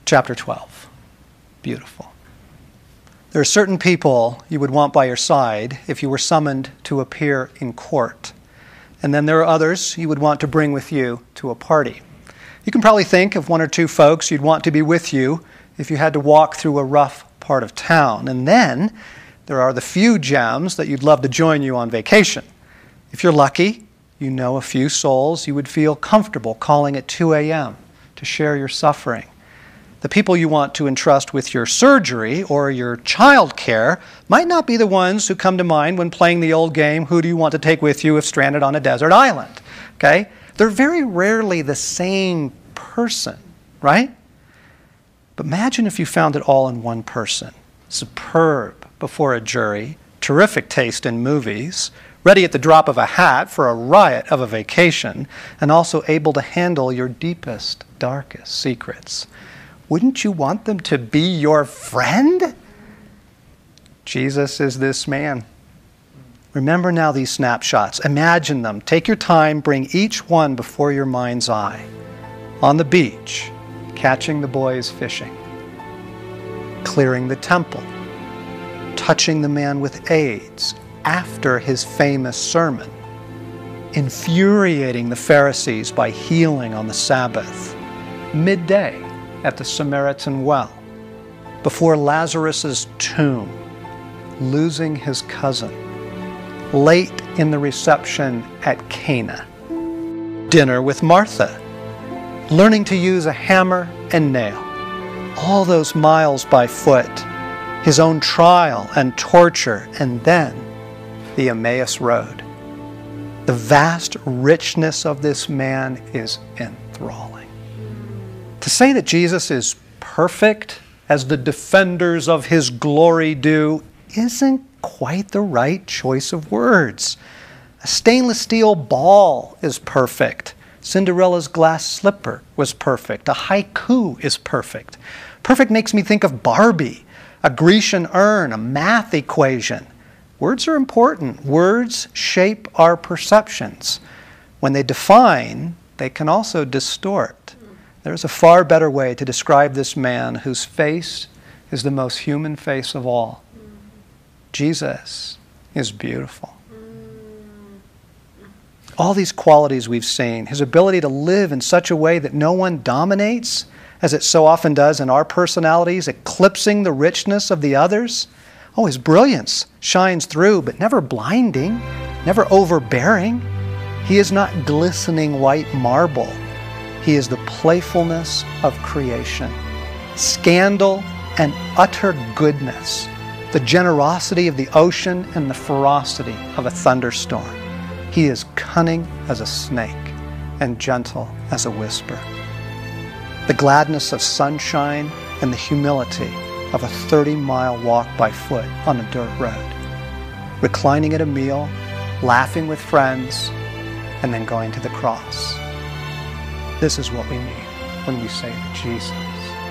Chapter 12. Beautiful. There are certain people you would want by your side if you were summoned to appear in court. And then there are others you would want to bring with you to a party. You can probably think of one or two folks you'd want to be with you if you had to walk through a rough part of town. And then there are the few gems that you'd love to join you on vacation. If you're lucky, you know a few souls you would feel comfortable calling at 2 a.m. to share your suffering. The people you want to entrust with your surgery or your child care might not be the ones who come to mind when playing the old game, who do you want to take with you if stranded on a desert island? Okay? They're very rarely the same person, right? But imagine if you found it all in one person. Superb before a jury, terrific taste in movies, ready at the drop of a hat for a riot of a vacation, and also able to handle your deepest, darkest secrets. Wouldn't you want them to be your friend? Jesus is this man. Remember now these snapshots. Imagine them. Take your time. Bring each one before your mind's eye. On the beach, catching the boys fishing. Clearing the temple. Touching the man with AIDS after his famous sermon. Infuriating the Pharisees by healing on the Sabbath. Midday at the Samaritan well. Before Lazarus' tomb. Losing his cousin. Late in the reception at Cana. Dinner with Martha. Learning to use a hammer and nail. All those miles by foot. His own trial and torture, and then the Emmaus Road. The vast richness of this man is enthralling. To say that Jesus is perfect, as the defenders of his glory do, isn't quite the right choice of words. A stainless steel ball is perfect. Cinderella's glass slipper was perfect. A haiku is perfect. Perfect makes me think of Barbie, a Grecian urn, a math equation. Words are important. Words shape our perceptions. When they define, they can also distort. There's a far better way to describe this man whose face is the most human face of all. Jesus is beautiful. All these qualities we've seen, his ability to live in such a way that no one dominates, as it so often does in our personalities, eclipsing the richness of the others. Oh, his brilliance shines through, but never blinding, never overbearing. He is not glistening white marble. He is the playfulness of creation, scandal and utter goodness, the generosity of the ocean and the ferocity of a thunderstorm. He is cunning as a snake and gentle as a whisper. The gladness of sunshine and the humility of a 30-mile walk by foot on a dirt road. Reclining at a meal, laughing with friends, and then going to the cross. This is what we mean when we say that Jesus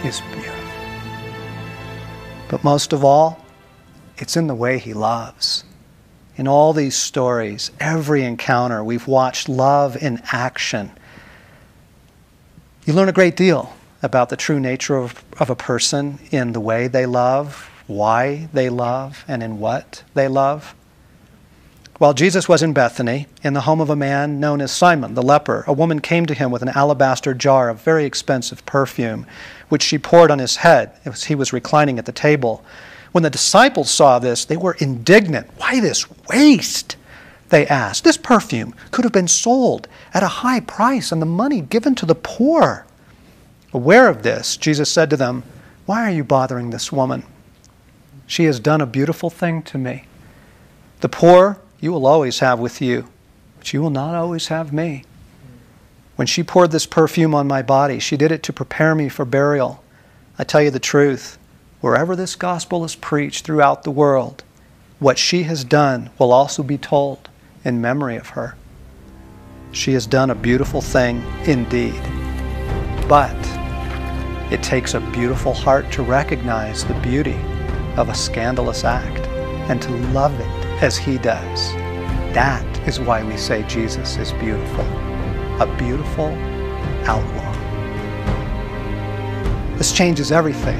is beautiful. But most of all, it's in the way he loves. In all these stories, every encounter, we've watched love in action. You learn a great deal about the true nature of a person in the way they love, why they love, and in what they love. While Jesus was in Bethany, in the home of a man known as Simon the leper, a woman came to him with an alabaster jar of very expensive perfume, which she poured on his head as he was reclining at the table. When the disciples saw this, they were indignant. Why this waste? They asked. This perfume could have been sold at a high price and the money given to the poor. Aware of this, Jesus said to them, "Why are you bothering this woman? She has done a beautiful thing to me. The poor you will always have with you, but you will not always have me. When she poured this perfume on my body, she did it to prepare me for burial. I tell you the truth, wherever this gospel is preached throughout the world, what she has done will also be told in memory of her. She has done a beautiful thing indeed. But it takes a beautiful heart to recognize the beauty of a scandalous act and to love it as he does. That is why we say Jesus is beautiful, a beautiful outlaw." This changes everything.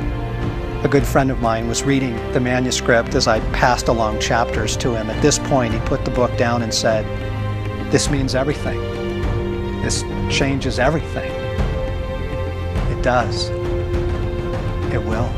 A good friend of mine was reading the manuscript as I passed along chapters to him. At this point, he put the book down and said, "This means everything. This changes everything." It does. It will.